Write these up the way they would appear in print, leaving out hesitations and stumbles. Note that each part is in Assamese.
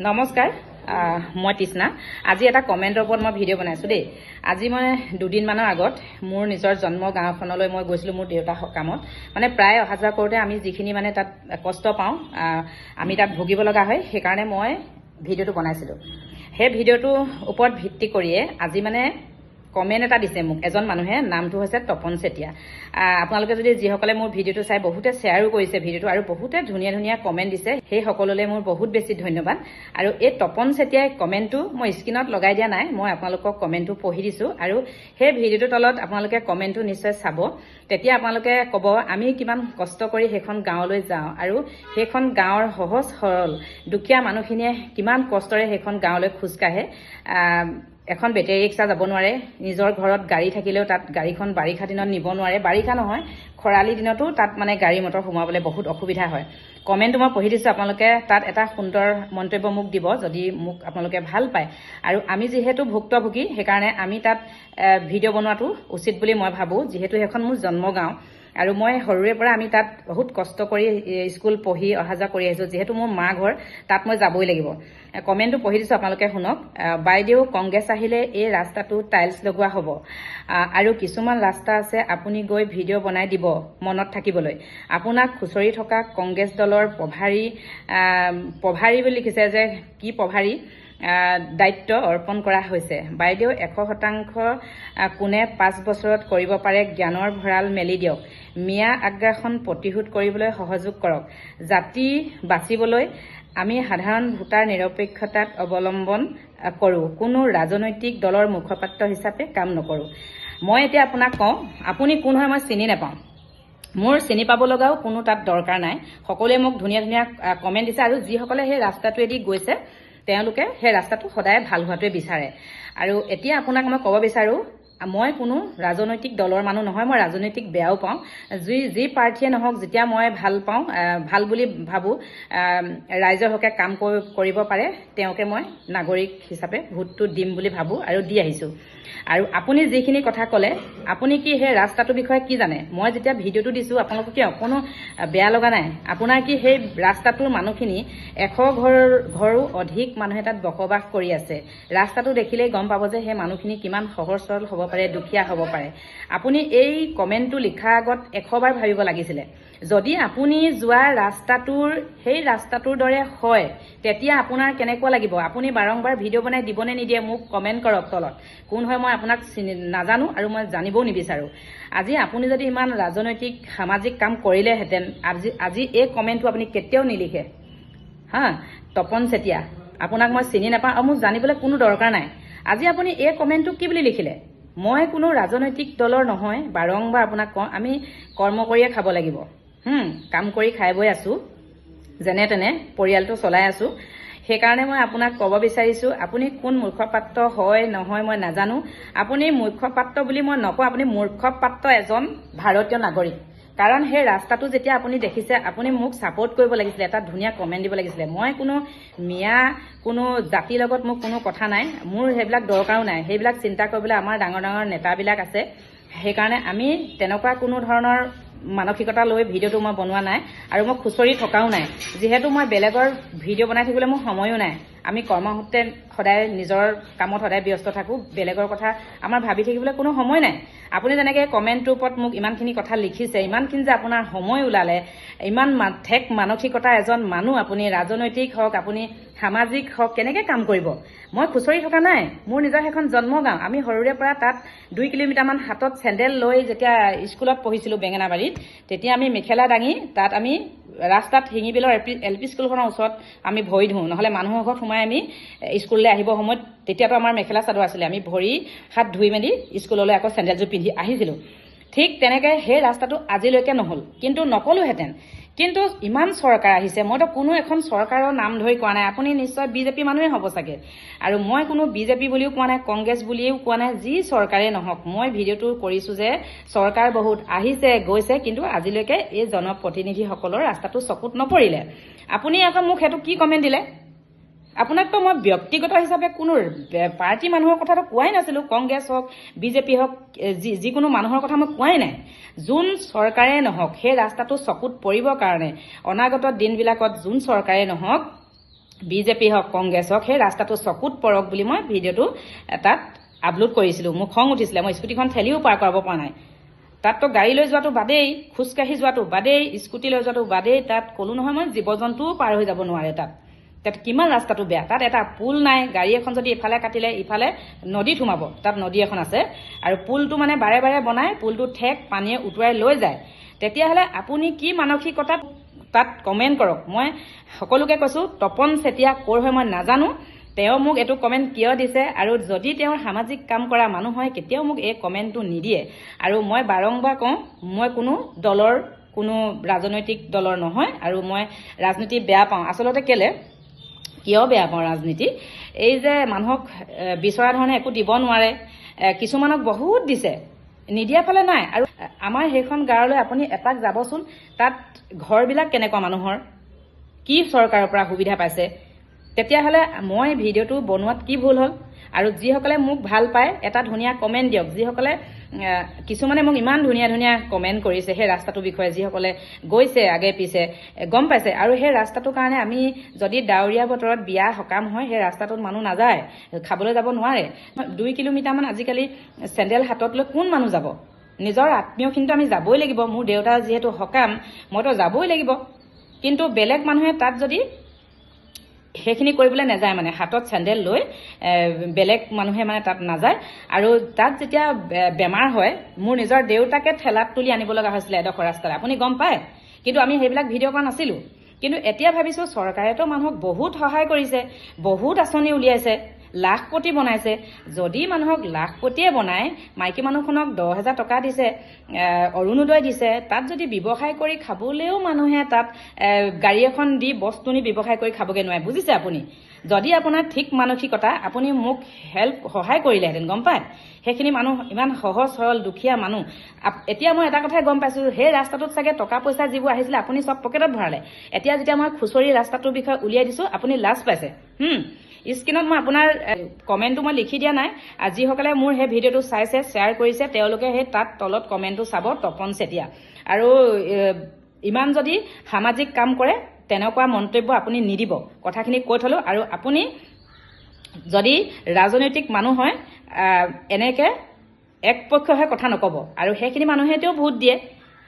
নমস্কাৰ মই তৃষ্ণা আজি এটা কমেন্টৰ ওপৰত মই ভিডিঅ' বনাইছো দেই আজি মই দুদিন মানৰ আগত মোৰ নিজৰ জন্ম গাঁওখনলৈ মই গৈছিলো মোৰ দেউতা কামত মানে প্ৰায় অহা যোৱা কৰোতে আমি যিখিনি মানে তাত কষ্ট পাওঁ আমি তাত ভুগিব লগা হয় সেই কাৰণে মই ভিডিঅ'টো বনাইছিলো সেই ভিডিঅ'টোৰ ওপৰত ভিত্তি কৰিয়ে আজি মানে কমেন্ট এটা দিছে মোক এজন মানুহে নামটো হৈছে তপন চেতিয়া আপোনালোকে যদি যিসকলে মোৰ ভিডিঅ'টো চাই বহুতে শ্বেয়াৰো কৰিছে ভিডিঅ'টো আৰু বহুতে ধুনীয়া ধুনীয়া কমেন্ট দিছে সেই সকললৈ মোৰ বহুত বেছি ধন্যবাদ আৰু এই তপন চেতিয়াই কমেন্টটো মই স্ক্ৰীনত লগাই দিয়া নাই মই আপোনালোকক কমেন্টটো পঢ়ি দিছো আৰু সেই ভিডিঅ'টোৰ তলত আপোনালোকে কমেন্টটো নিশ্চয় চাব তেতিয়া আপোনালোকে ক'ব আমি কিমান কষ্ট কৰি সেইখন গাঁৱলৈ যাওঁ আৰু সেইখন গাঁৱৰ সহজ সৰল দুখীয়া মানুহখিনিয়ে কিমান কষ্টৰে সেইখন গাঁৱলৈ খোজ কাঢ়ে এখন বেটেৰী ৰিক্সা যাব নোৱাৰে নিজৰ ঘৰত গাড়ী থাকিলেও তাত গাড়ীখন বাৰিষা দিনত নিব নোৱাৰে বাৰিষা নহয় খৰালি দিনতো তাত মানে গাড়ী মটৰ সোমাবলৈ বহুত অসুবিধা হয় কমেন্টটো মই পঢ়ি দিছো আপোনালোকে তাত এটা সুন্দৰ মন্তব্য মোক দিব যদি মোক আপোনালোকে ভাল পায় আৰু আমি যিহেতু ভুক্তভোগী সেইকাৰণে আমি তাত ভিডিঅ' বনোৱাটো উচিত বুলি মই ভাবো যিহেতু সেইখন মোৰ জন্মগাঁও আৰু মই সৰুৰে পৰা আমি তাত বহুত কষ্ট কৰি স্কুল পঢ়ি অহা যোৱা কৰি আহিছো যেহেতু মোৰ মা ঘৰ তাত মই যাবই লাগিব কমেন্টটো পঢ়ি দিছো আপোনালোকে শুনক বাইদেউ কংগ্ৰেছ আহিলে এই ৰাস্তাটো টাইলছ লগোৱা হ'ব আৰু কিছুমান ৰাস্তা আছে আপুনি গৈ ভিডিঅ' বনাই দিব মনত থাকিবলৈ আপোনাক খুচৰি থকা কংগ্ৰেছ দলৰ প্ৰভাৰী বুলি লিখিছে যে কি প্ৰভাৰী দায়িত্ব অৰ্পণ কৰা হৈছে বাইদেউ 100% কোনে 5 বছৰত কৰিব পাৰে জ্ঞানৰ ভঁৰাল মেলি দিয়ক মিয়া আগ্ৰাসন প্ৰতিৰোধ কৰিবলৈ সহযোগ কৰক জাতি বাচিবলৈ আমি সাধাৰণ ভোটাৰ নিৰপেক্ষতাত অৱলম্বন কৰো কোনো ৰাজনৈতিক দলৰ মুখপাত্ৰ হিচাপে কাম নকৰো মই এতিয়া আপোনাক কওঁ আপুনি কোন হয় মই চিনি নাপাওঁ মোৰ চিনি পাব লগাও কোনো তাত দৰকাৰ নাই সকলোৱে মোক ধুনীয়া ধুনীয়া কমেন্ট দিছে আৰু যিসকলে সেই ৰাস্তাটোৱেদি গৈছে তেওঁলোকে সেই ৰাস্তাটো সদায় ভাল হোৱাটোৱে বিচাৰে আৰু এতিয়া আপোনাক মই ক'ব বিচাৰো মই কোনো ৰাজনৈতিক দলৰ মানুহ নহয় মই ৰাজনৈতিক বেয়াও পাওঁ যি পাৰ্টিয়ে নহওক যেতিয়া মই ভাল পাওঁ ভাল বুলি ভাবো ৰাইজৰ হকে কাম কৰিব পাৰে তেওঁকে মই নাগৰিক হিচাপে ভোটটো দিম বুলি ভাবো আৰু দি আহিছো আৰু আপুনি যিখিনি কথা ক'লে আপুনি কি সেই ৰাস্তাটোৰ বিষয়ে কি জানে মই যেতিয়া ভিডিঅ'টো দিছো আপোনালোকক কিয় কোনো বেয়া লগা নাই আপোনাৰ কি সেই ৰাস্তাটোৰ মানুহখিনি 100 ঘৰো অধিক মানুহে তাত বসবাস কৰি আছে ৰাস্তাটো দেখিলেই গম পাব যে সেই মানুহখিনি কিমান সহজ সৰল হ'ব পাৰে দুখীয়া হ'ব পাৰে আপুনি এই কমেন্টটো লিখাৰ আগত 100 বাৰ ভাবিব লাগিছিলে যদি আপুনি যোৱা ৰাস্তাটোৰ সেই ৰাস্তাটোৰ দৰে হয় তেতিয়া আপোনাৰ কেনেকুৱা লাগিব আপুনি বাৰংবাৰ ভিডিঅ' বনাই দিবনে নিদিয়ে মোক কমেন্ট কৰক তলত কোন হয় মই আপোনাক নাজানো আৰু মই জানিবও নিবিচাৰো আজি আপুনি যদি ইমান ৰাজনৈতিক সামাজিক কাম কৰিলেহেঁতেন আজি এই কমেন্টটো আপুনি কেতিয়াও নিলিখে হা তপন চেতিয়া আপোনাক মই চিনি নাপাওঁ আৰু মোক জানিবলৈ কোনো দৰকাৰ নাই আজি আপুনি এই কমেন্টটো কি বুলি লিখিলে মই কোনো ৰাজনৈতিক দলৰ নহয় বাৰংবাৰ আপোনাক কওঁ আমি কৰ্ম কৰিয়ে খাব লাগিব কাম কৰি খাই বৈ আছো যেনে তেনে পৰিয়ালটো চলাই আছো সেইকাৰণে মই আপোনাক ক'ব বিচাৰিছো আপুনি কোন মুখপাত্ৰ হয় নহয় মই নাজানো আপুনি মুখপাত্ৰ বুলি মই নকওঁ আপুনি মুখপাত্ৰ এজন ভাৰতীয় নাগৰিক কাৰণ সেই ৰাস্তাটো যেতিয়া আপুনি দেখিছে আপুনি মোক সাপোৰ্ট কৰিব লাগিছিলে এটা ধুনীয়া কমেন্ট দিব লাগিছিলে মই কোনো মিয়া কোনো জাতিৰ লগত মোক কোনো কথা নাই মোৰ সেইবিলাক দৰকাৰো নাই সেইবিলাক চিন্তা কৰিবলৈ আমাৰ ডাঙৰ ডাঙৰ নেতাবিলাক আছে সেইকাৰণে আমি তেনেকুৱা কোনো ধৰণৰ মানসিকতা লৈ ভিডিঅ'টো মই বনোৱা নাই আৰু মই খুচৰি থকাও নাই যিহেতু মই বেলেগৰ ভিডিঅ' বনাই থাকিবলৈ মোৰ সময়ো নাই আমি কৰ্মসূত্ৰে সদায় নিজৰ কামত সদায় ব্যস্ত থাকো বেলেগৰ কথা আমাৰ ভাবি থাকিবলৈ কোনো সময় নাই আপুনি যেনেকৈ কমেন্টটোৰ ওপৰত মোক ইমানখিনি কথা লিখিছে ইমানখিনি যে আপোনাৰ সময় ওলালে ইমান ঠেক মানসিকতা এজন মানুহ আপুনি ৰাজনৈতিক হওক আপুনি সামাজিক হওক কেনেকৈ কাম কৰিব মই খুচৰি থকা নাই মোৰ নিজৰ সেইখন জন্মগাঁও আমি সৰুৰে পৰা তাত 2 কিলোমিটাৰমান হাতত চেণ্ডেল লৈ যেতিয়া স্কুলত পঢ়িছিলোঁ বেঙেনাবাৰীত তেতিয়া আমি মেখেলা দাঙি তাত আমি ৰাস্তাত হিঙিবিলৰ LP স্কুলখনৰ ওচৰত আমি ভৰি ধুওঁ নহলে মানুহৰ ঘৰত সোমাই আমি স্কুললৈ আহিব সময়ত তেতিয়াতো আমাৰ মেখেলা চাদৰ আছিলে আমি ভৰি হাত ধুই মেলি স্কুললৈ আকৌ চেণ্ডেলযোৰ পিন্ধি আহিছিলো ঠিক তেনেকৈ সেই ৰাস্তাটো আজিলৈকে নহল কিন্তু নকলোহেঁতেন কিন্তু ইমান চৰকাৰ আহিছে মইতো কোনো এখন চৰকাৰৰ নাম ধৰি কোৱা নাই আপুনি নিশ্চয় বিজেপি মানুহে হ'ব চাগে আৰু মই কোনো বিজেপি বুলিও কোৱা নাই কংগ্ৰেছ বুলিও কোৱা নাই যি চৰকাৰে নহওক মই ভিডিঅ'টো কৰিছো যে চৰকাৰ বহুত আহিছে গৈছে কিন্তু আজিলৈকে এই জনপ্ৰতিনিধিসকলৰ ৰাস্তাটো চকুত নপৰিলে আপুনি আকৌ মোক সেইটো কি কমেন্ট দিলে আপোনাকতো মই ব্যক্তিগত হিচাপে কোনো পাৰ্টি মানুহৰ কথাটো কোৱাই নাছিলো কংগ্ৰেছ হওক বিজেপি হওক যিকোনো মানুহৰ কথা মই কোৱাই নাই যোন চৰকাৰে নহওক সেই ৰাস্তাটো চকুত পৰিবৰ কাৰণে অনাগত দিনবিলাকত যোন চৰকাৰে নহওক বিজেপি হওক কংগ্ৰেছ হওক সেই ৰাস্তাটো চকুত পৰক বুলি মই ভিডিঅ'টো তাত আপলোড কৰিছিলোঁ। মোৰ খং উঠিছিলে, মই স্কুটিখন ঠেলিও পাৰ কৰাব পৰা নাই। তাততো গাড়ী লৈ যোৱাটো বাদেই, খোজকাঢ়ি যোৱাটো বাদেই, স্কুটি লৈ যোৱাটো বাদেই, তাত ক'লো নহয় মই জীৱ জন্তুও পাৰ হৈ যাব নোৱাৰে তাত কিমান ৰাস্তাটো বেয়া। তাত এটা পুল নাই, গাড়ী এখন যদি ইফালে কাটিলে ইফালে নদীত সোমাব। তাত নদী এখন আছে আৰু পুলটো মানে বাৰে বাৰে বনাই, পুলটো ঠেক পানীয়ে উটুৱাই লৈ যায়। তেতিয়াহ'লে আপুনি কি মানসিকতাত তাত কমেণ্ট কৰক। মই সকলোকে কৈছোঁ, তপন চেতিয়া ক'ৰ হয় মই নাজানো, তেওঁ মোক এইটো কমেণ্ট কিয় দিছে, আৰু যদি তেওঁৰ সামাজিক কাম কৰা মানুহ হয় কেতিয়াও মোক এই কমেণ্টটো নিদিয়ে। আৰু মই বাৰম্বাৰ কওঁ, মই কোনো দলৰ, কোনো ৰাজনৈতিক দলৰ নহয়, আৰু মই ৰাজনীতি বেয়া পাওঁ। আচলতে কিয় বেয়া পাওঁ ৰাজনীতি, এই যে মানুহক বিচৰা ধৰণে একো দিব নোৱাৰে, কিছুমানক বহুত দিছে, নিদিয়া ফালে নাই। আৰু আমাৰ সেইখন গাঁৱলৈ আপুনি এপাক যাবচোন, তাত ঘৰবিলাক কেনেকুৱা মানুহৰ, কি চৰকাৰৰ পৰা সুবিধা পাইছে। তেতিয়াহ'লে মই ভিডিঅ'টো বনোৱাত কি ভুল হ'ল? আৰু যিসকলে মোক ভাল পায় এটা ধুনীয়া কমেণ্ট দিয়ক। যিসকলে কিছুমানে মোক ইমান ধুনীয়া ধুনীয়া কমেণ্ট কৰিছে সেই ৰাস্তাটোৰ বিষয়ে, যিসকলে গৈছে আগে পিছে গম পাইছে। আৰু সেই ৰাস্তাটোৰ কাৰণে আমি যদি ডাৱৰীয়া বতৰত বিয়া সকাম হয়, সেই ৰাস্তাটোত মানুহ নাযায়, খাবলৈ যাব নোৱাৰে। 2 কিলোমিটাৰমান আজিকালি চেণ্ডেল হাতত লৈ কোন মানুহ যাব? নিজৰ আত্মীয়খিনিতো আমি যাবই লাগিব। মোৰ দেউতাৰ যিহেতু সকাম, মইতো যাবই লাগিব। কিন্তু বেলেগ মানুহে তাত যদি সেইখিনি কৰিবলৈ নাযায়, মানে হাতত চেণ্ডেল লৈ বেলেগ মানুহে মানে তাত নাযায়। আৰু তাত যেতিয়া বেমাৰ হয়, মোৰ নিজৰ দেউতাকে ঠেলাত তুলি আনিব লগা হৈছিলে এডোখৰ ৰাস্তালৈ, আপুনি গম পায়। কিন্তু আমি সেইবিলাক ভিডিঅ' কৰা নাছিলোঁ। কিন্তু এতিয়া ভাবিছোঁ, চৰকাৰেতো মানুহক বহুত সহায় কৰিছে, বহুত আঁচনি উলিয়াইছে, লাখপতি বনাইছে। যদি মানুহক লাখপতিয়ে বনায়, মাইকী মানুহখনক 10,000 টকা দিছে, অৰুণোদয় দিছে, তাত যদি ব্যৱসায় কৰি খাবলৈও মানুহে তাত গাড়ী এখন দি বস্তু নি ব্যৱসায় কৰি খাবগৈ নোৱাৰে। বুজিছে আপুনি? যদি আপোনাৰ ঠিক মানসিকতা, আপুনি মোক সহায় কৰিলেহেঁতেন, গম পায়। সেইখিনি মানুহ ইমান সহজ সৰল দুখীয়া মানুহ। এতিয়া মই এটা কথাই গম পাইছোঁ, সেই ৰাস্তাটোত চাগে টকা পইচা যিবোৰ আহিছিলে আপুনি চব পকেটত ভৰালে। এতিয়া যেতিয়া মই খুচৰি ৰাস্তাটোৰ বিষয়ে উলিয়াই দিছোঁ, আপুনি লাজ পাইছে। স্ক্ৰীণত মই আপোনাৰ কমেণ্টটো মই লিখি দিয়া নাই। যিসকলে মোৰ সেই ভিডিঅ'টো চাইছে, শ্বেয়াৰ কৰিছে, তেওঁলোকে সেই তাত তলত কমেণ্টটো চাব, তপন চেতিয়া। আৰু ইমান যদি সামাজিক কাম কৰে, তেনেকুৱা মন্তব্য আপুনি নিদিব। কথাখিনি কৈ থলোঁ। আৰু আপুনি যদি ৰাজনৈতিক মানুহ হয়, এনেকৈ একপক্ষীয় কথা নক'ব। আৰু সেইখিনি মানুহেতেও ভোট দিয়ে,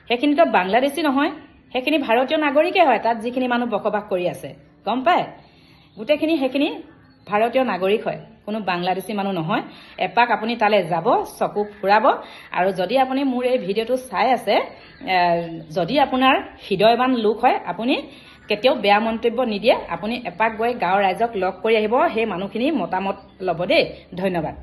সেইখিনিতো বাংলাদেশী নহয়, সেইখিনি ভাৰতীয় নাগৰিকে হয়। তাত যিখিনি মানুহ বসবাস কৰি আছে, গম পায়, গোটেইখিনি সেইখিনি ভাৰতীয় নাগৰিক হয়, কোনো বাংলাদেশী মানুহ নহয়। এপাক আপুনি তালৈ যাব, চকু ফুৰাব। আৰু যদি আপুনি মোৰ এই ভিডিঅ'টো চাই আছে, যদি আপোনাৰ হৃদয়বান লোক হয়, আপুনি কেতিয়াও বেয়া মন্তব্য নিদিয়ে। আপুনি এপাক গৈ গাঁৱৰ ৰাইজক লগ কৰি আহিব, সেই মানুহখিনি মতামত ল'ব দেই। ধন্যবাদ।